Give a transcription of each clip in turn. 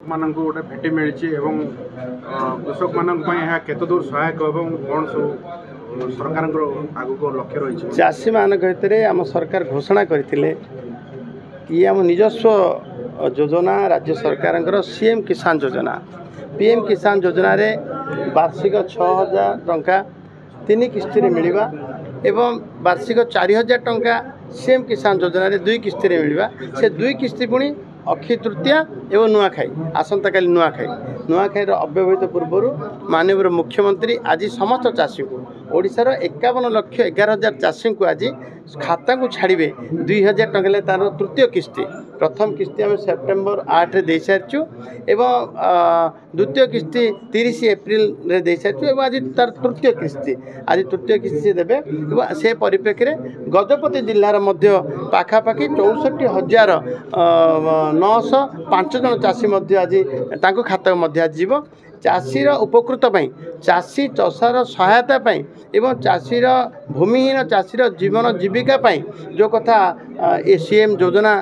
मानक गोटे भेटी मिली एवं कृषक मानक केते दूर सहायक एवं कौन सब सरकार आगु लक्ष्य रही चाषी मान भितर आम सरकार घोषणा करते कि आम निजस्व योजना राज्य सरकार सीएम किसान योजना पीएम किसान योजना रे वार्षिक 6000 टंका 3 किस्ती मिलवा एवं वार्षिक 4000 टंका सीएम किसान योजना रे 2 किस्ती मिलवा से 2 किस्ती पुणी अक्षय तृतीया एवं नुआखाई आसंता काली नुआखाई अव्यवहित पूर्व माननीय मुख्यमंत्री आज समस्त चाषी को ओडिशार 51 लक्ष 11,000 चाषी को आज खाता को छाड़े 2000 टंका तार तृतीय किस्ती प्रथम किस्ती आम सेप्टेम्बर 8 दे सारी एवं द्वितीय किस्ती 30 एप्रिल दे सारी आज तार तृतीय किस्ती से देवे से परिप्रेक्षी गजपति जिलार पाखापाखि 64,905 जन चाषी आज खाता जीव चाषीर उपकृत चाषी चषार सहायता एवं चाषीर भूमिहीन चाषीर जीवन जीविका जो कथा सीएम योजना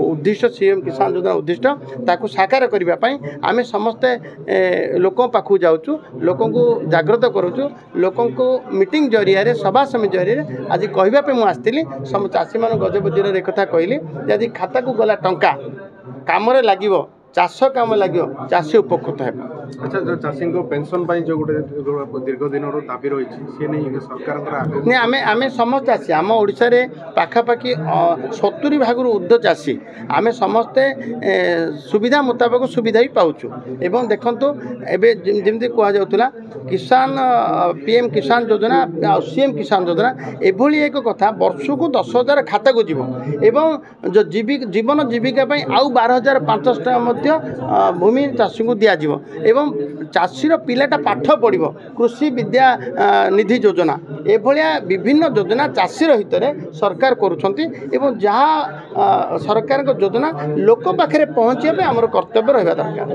उद्दिष्ट सीएम किसान योजना उद्दिष्ट ताकू साकार करने आम समस्ते लोक पाखु जाऊँ लोक जागृत करूँ लोक मीटिंग जरिया सभा समिति जरिया आज कहवाई मुझे आसती सब चाषी मान गजपति जिले एक कहली यदि खाता को गला टंका काम लगे चाष काम लगे चाषी उपकृत है। अच्छा जो चाषी को पेंशन जो गोटे दीर्घ दिन दाबी रही सी नहीं सरकार आम समस्त चाषी आम ओडिशा रे पाखापाखि 70 भाग ऊर्ध्व चाषी आम समस्ते सुविधा मुताबक सुविधा भी पाऊँ एवं देखंतु एवं जमी कहुला किसान पीएम किसान योजना सीएम किसान योजना एभली एक कथा वर्ष को 10,000 खाता को जीव एवं जो जीवन जीविका आउ 12,500 भूमि चाषी को दिज्व एवं चाषीर पिलाटा पाठ पढ़ो कृषि विद्या निधि योजना एभलिया विभिन्न योजना चाषीर हित में सरकार करुछंती एवं जहाँ सरकार योजना लोक पाखे पहुँचे आमर कर्तव्य रहा दरकार।